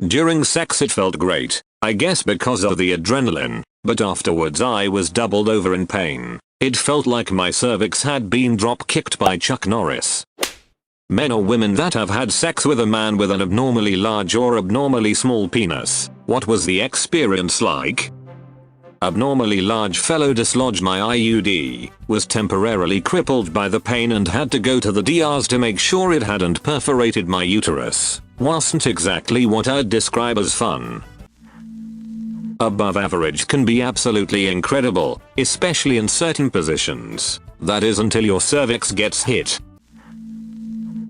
During sex it felt great, I guess because of the adrenaline, but afterwards I was doubled over in pain. It felt like my cervix had been drop kicked by Chuck Norris. Men or women that have had sex with a man with an abnormally large or abnormally small penis, what was the experience like? Abnormally large fellow dislodged my IUD, was temporarily crippled by the pain and had to go to the DRs to make sure it hadn't perforated my uterus. Wasn't exactly what I'd describe as fun. Above average can be absolutely incredible, especially in certain positions. That is until your cervix gets hit.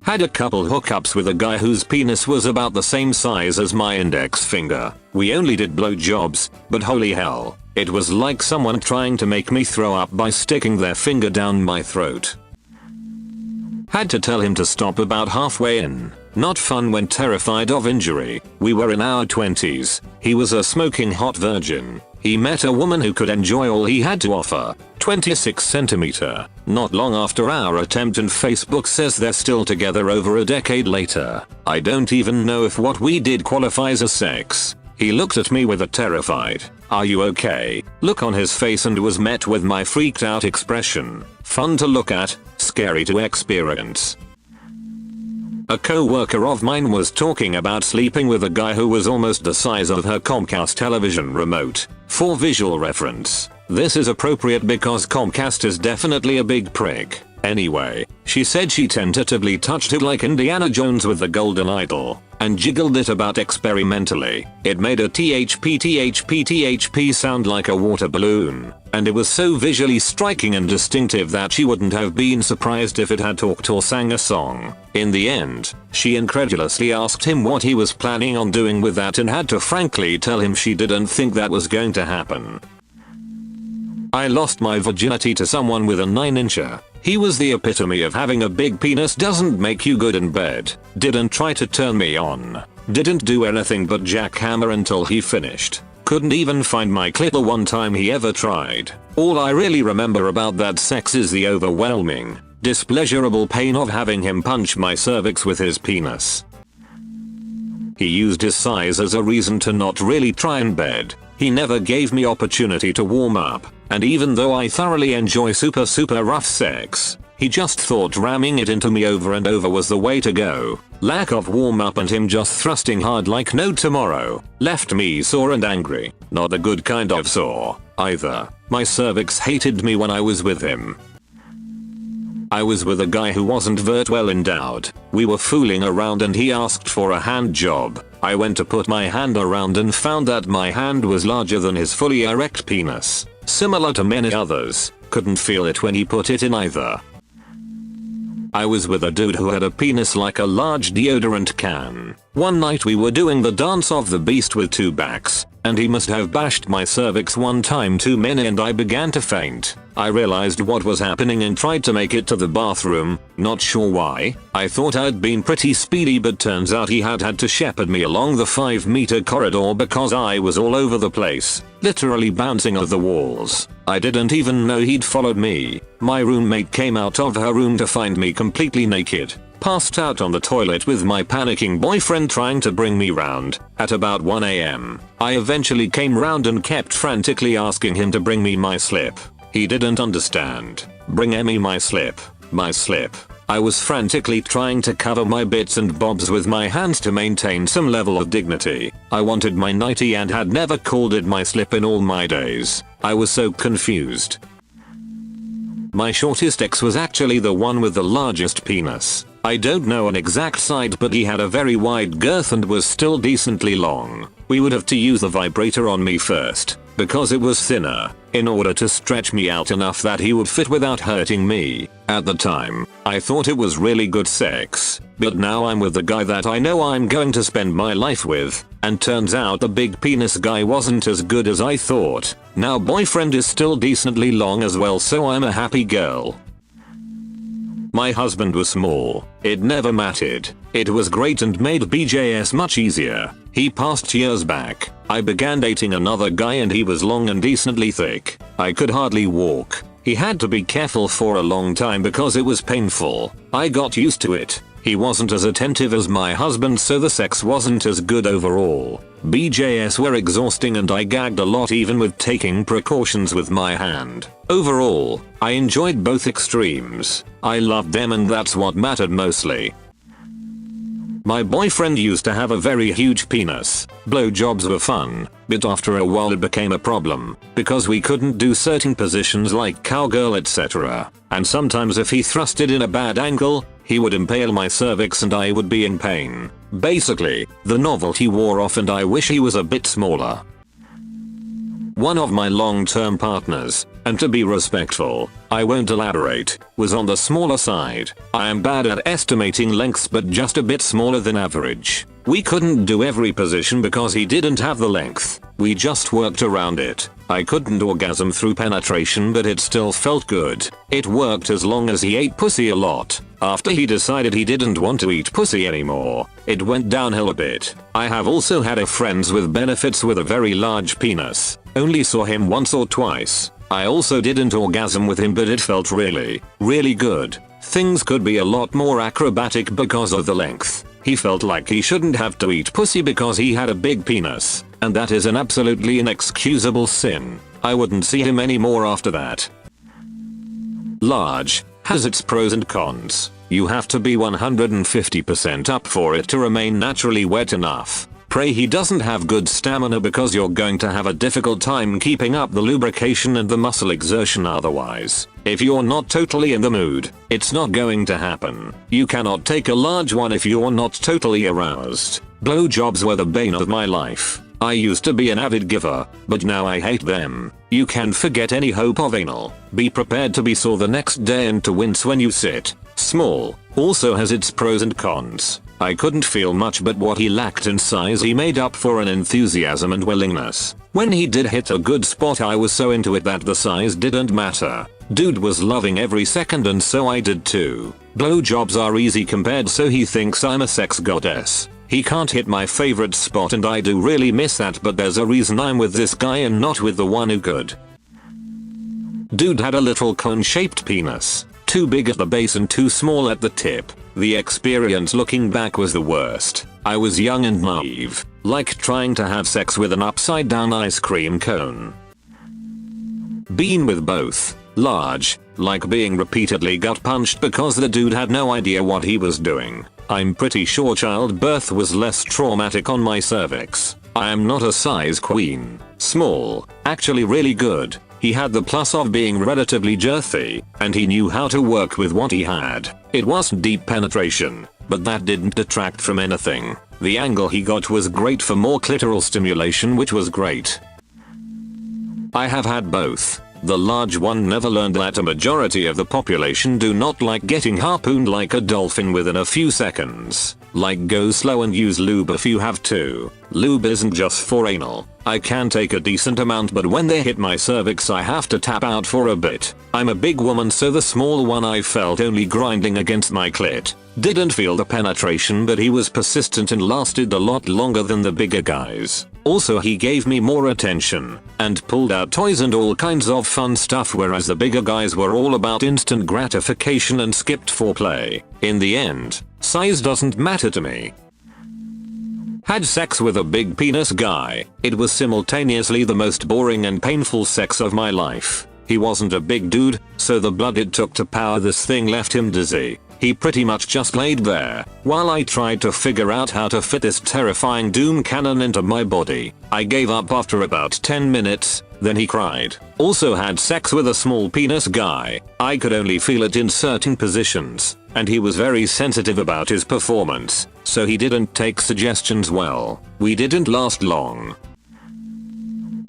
Had a couple hookups with a guy whose penis was about the same size as my index finger. We only did blowjobs, but holy hell, it was like someone trying to make me throw up by sticking their finger down my throat. Had to tell him to stop about halfway in. Not fun when terrified of injury. We were in our 20s. He was a smoking hot virgin. He met a woman who could enjoy all he had to offer. 26cm. Not long after our attempt and Facebook says they're still together over a decade later. I don't even know if what we did qualifies as sex. He looked at me with a terrified, "Are you okay?" look on his face and was met with my freaked out expression. Fun to look at, scary to experience. A co-worker of mine was talking about sleeping with a guy who was almost the size of her Comcast television remote. For visual reference, this is appropriate because Comcast is definitely a big prick. Anyway, she said she tentatively touched it like Indiana Jones with the golden idol, and jiggled it about experimentally. It made a THP sound like a water balloon, and it was so visually striking and distinctive that she wouldn't have been surprised if it had talked or sang a song. In the end, she incredulously asked him what he was planning on doing with that and had to frankly tell him she didn't think that was going to happen. I lost my virginity to someone with a 9-incher. He was the epitome of having a big penis doesn't make you good in bed. Didn't try to turn me on. Didn't do anything but jackhammer until he finished. Couldn't even find my clit the one time he ever tried. All I really remember about that sex is the overwhelming, displeasurable pain of having him punch my cervix with his penis. He used his size as a reason to not really try in bed. He never gave me opportunity to warm up, and even though I thoroughly enjoy super rough sex, he just thought ramming it into me over and over was the way to go. Lack of warm up and him just thrusting hard like no tomorrow left me sore and angry. Not the good kind of sore, either. My cervix hated me when I was with him. I was with a guy who wasn't very well endowed. We were fooling around and he asked for a hand job. I went to put my hand around and found that my hand was larger than his fully erect penis. Similar to many others, couldn't feel it when he put it in either. I was with a dude who had a penis like a large deodorant can. One night we were doing the dance of the beast with two backs, and he must have bashed my cervix one time too many and I began to faint. I realized what was happening and tried to make it to the bathroom, not sure why. I thought I'd been pretty speedy but turns out he had to shepherd me along the 5-meter corridor because I was all over the place, literally bouncing off the walls. I didn't even know he'd followed me. My roommate came out of her room to find me completely naked, passed out on the toilet with my panicking boyfriend trying to bring me round. At about 1 AM, I eventually came round and kept frantically asking him to bring me my slip. He didn't understand. Bring me my slip. My slip. I was frantically trying to cover my bits and bobs with my hands to maintain some level of dignity. I wanted my nightie and had never called it my slip in all my days. I was so confused. My shortest ex was actually the one with the largest penis. I don't know an exact side but he had a very wide girth and was still decently long. We would have to use the vibrator on me first, because it was thinner, in order to stretch me out enough that he would fit without hurting me. At the time, I thought it was really good sex, but now I'm with the guy that I know I'm going to spend my life with, and turns out the big penis guy wasn't as good as I thought. Now boyfriend is still decently long as well, so I'm a happy girl. My husband was small. It never mattered. It was great and made BJS much easier. He passed years back. I began dating another guy and he was long and decently thick. I could hardly walk. He had to be careful for a long time because it was painful. I got used to it. He wasn't as attentive as my husband, so the sex wasn't as good overall. BJs were exhausting and I gagged a lot even with taking precautions with my hand. Overall, I enjoyed both extremes. I loved them and that's what mattered mostly. My boyfriend used to have a very huge penis. Blowjobs were fun, but after a while it became a problem, because we couldn't do certain positions like cowgirl etc. And sometimes if he thrust it in a bad angle, he would impale my cervix and I would be in pain. Basically, the novelty wore off and I wish he was a bit smaller. One of my long-term partners, and to be respectful, I won't elaborate, was on the smaller side. I am bad at estimating lengths but just a bit smaller than average. We couldn't do every position because he didn't have the length. We just worked around it. I couldn't orgasm through penetration but it still felt good. It worked as long as he ate pussy a lot. After he decided he didn't want to eat pussy anymore, it went downhill a bit. I have also had a friends with benefits with a very large penis. Only saw him once or twice. I also didn't orgasm with him but it felt really good. Things could be a lot more acrobatic because of the length. He felt like he shouldn't have to eat pussy because he had a big penis, and that is an absolutely inexcusable sin. I wouldn't see him anymore after that. Large has its pros and cons. You have to be 150% up for it to remain naturally wet enough. Pray he doesn't have good stamina because you're going to have a difficult time keeping up the lubrication and the muscle exertion otherwise. If you're not totally in the mood, it's not going to happen. You cannot take a large one if you're not totally aroused. Blowjobs were the bane of my life. I used to be an avid giver, but now I hate them. You can forget any hope of anal. Be prepared to be sore the next day and to wince when you sit. Small also has its pros and cons. I couldn't feel much but what he lacked in size he made up for in enthusiasm and willingness. When he did hit a good spot I was so into it that the size didn't matter. Dude was loving every second and so I did too. Blowjobs are easy compared so he thinks I'm a sex goddess. He can't hit my favorite spot and I do really miss that but there's a reason I'm with this guy and not with the one who could. Dude had a little cone-shaped penis. Too big at the base and too small at the tip. The experience looking back was the worst. I was young and naive, like trying to have sex with an upside down ice cream cone. Been with both. Large, like being repeatedly gut punched because the dude had no idea what he was doing. I'm pretty sure childbirth was less traumatic on my cervix. I am not a size queen. Small, actually really good. He had the plus of being relatively girthy, and he knew how to work with what he had. It wasn't deep penetration, but that didn't detract from anything. The angle he got was great for more clitoral stimulation which was great. I have had both. The large one never learned that a majority of the population do not like getting harpooned like a dolphin within a few seconds. Like go slow and use lube if you have to. Lube isn't just for anal. I can take a decent amount but when they hit my cervix I have to tap out for a bit. I'm a big woman so the small one I felt only grinding against my clit. Didn't feel the penetration but he was persistent and lasted a lot longer than the bigger guys. Also he gave me more attention and pulled out toys and all kinds of fun stuff whereas the bigger guys were all about instant gratification and skipped foreplay. In the end, size doesn't matter to me. Had sex with a big penis guy. It was simultaneously the most boring and painful sex of my life. He wasn't a big dude, so the blood it took to power this thing left him dizzy. He pretty much just laid there, while I tried to figure out how to fit this terrifying doom cannon into my body. I gave up after about 10 minutes, then he cried. Also had sex with a small penis guy. I could only feel it in certain positions, and he was very sensitive about his performance, so he didn't take suggestions well. We didn't last long.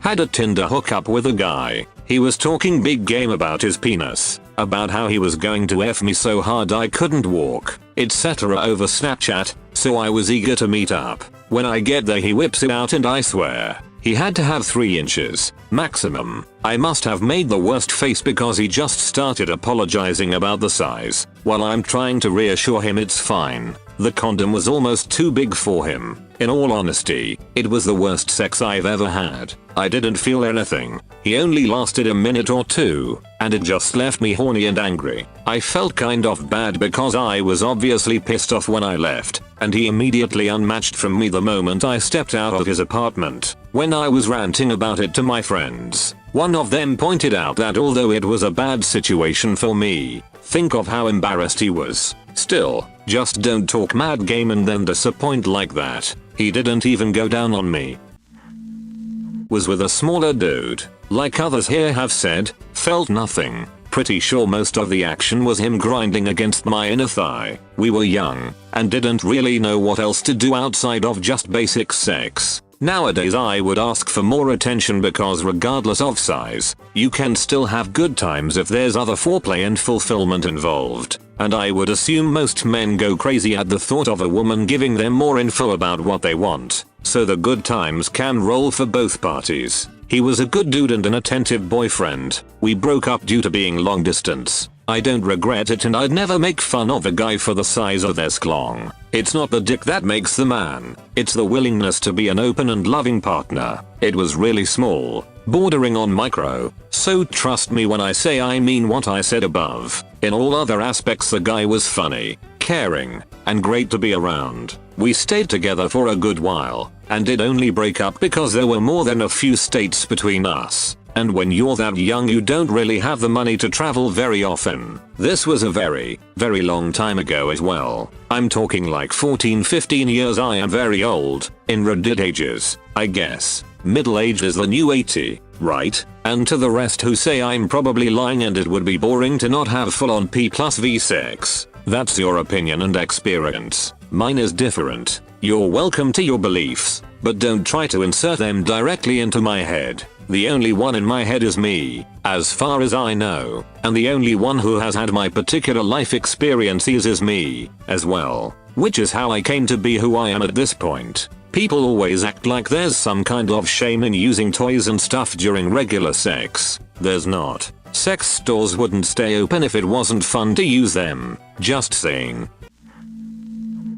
Had a Tinder hookup with a guy. He was talking big game about his penis, about how he was going to F me so hard I couldn't walk, etc. over Snapchat, so I was eager to meet up. When I get there he whips it out and I swear, he had to have 3 inches, maximum. I must have made the worst face because he just started apologizing about the size, while I'm trying to reassure him it's fine. The condom was almost too big for him. In all honesty, it was the worst sex I've ever had. I didn't feel anything. He only lasted a minute or two, and it just left me horny and angry. I felt kind of bad because I was obviously pissed off when I left, and he immediately unmatched from me the moment I stepped out of his apartment. When I was ranting about it to my friends, one of them pointed out that although it was a bad situation for me, think of how embarrassed he was. Still, just don't talk mad game and then disappoint like that. He didn't even go down on me. Was with a smaller dude. Like others here have said, felt nothing. Pretty sure most of the action was him grinding against my inner thigh. We were young, and didn't really know what else to do outside of just basic sex. Nowadays I would ask for more attention because regardless of size, you can still have good times if there's other foreplay and fulfillment involved. And I would assume most men go crazy at the thought of a woman giving them more info about what they want. So the good times can roll for both parties. He was a good dude and an attentive boyfriend. We broke up due to being long distance. I don't regret it and I'd never make fun of a guy for the size of their sklong. It's not the dick that makes the man. It's the willingness to be an open and loving partner. It was really small, bordering on micro, so trust me when I say I mean what I said above. In all other aspects the guy was funny, caring, and great to be around. We stayed together for a good while, and did only break up because there were more than a few states between us. And when you're that young you don't really have the money to travel very often. This was a very, very long time ago as well. I'm talking like 14-15 years. I am very old, in Reddit ages, I guess. Middle age is the new 80, right? And to the rest who say I'm probably lying and it would be boring to not have full on P+V sex. That's your opinion and experience. Mine is different. You're welcome to your beliefs, but don't try to insert them directly into my head. The only one in my head is me, as far as I know, and the only one who has had my particular life experiences is me, as well. Which is how I came to be who I am at this point. People always act like there's some kind of shame in using toys and stuff during regular sex. There's not. Sex stores wouldn't stay open if it wasn't fun to use them. Just saying.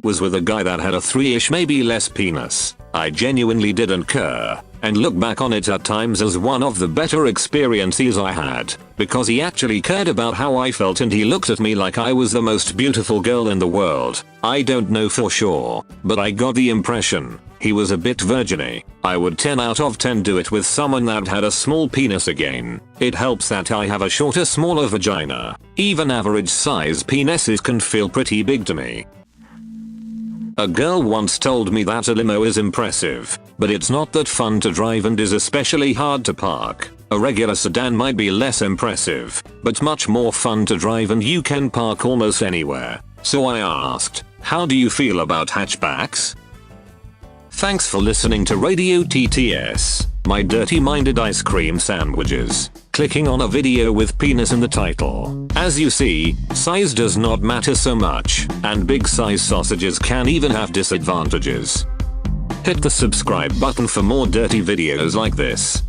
Was with a guy that had a 3-ish maybe less penis. I genuinely didn't care, and look back on it at times as one of the better experiences I had, because he actually cared about how I felt and he looked at me like I was the most beautiful girl in the world. I don't know for sure, but I got the impression he was a bit virgin-y. I would 10 out of 10 do it with someone that had a small penis again. It helps that I have a shorter, smaller vagina. Even average size penises can feel pretty big to me. A girl once told me that a limo is impressive, but it's not that fun to drive and is especially hard to park. A regular sedan might be less impressive, but much more fun to drive and you can park almost anywhere. So I asked, how do you feel about hatchbacks? Thanks for listening to Radio TTS, my dirty-minded ice cream sandwiches. Clicking on a video with penis in the title. As you see, size does not matter so much, and big size sausages can even have disadvantages. Hit the subscribe button for more dirty videos like this.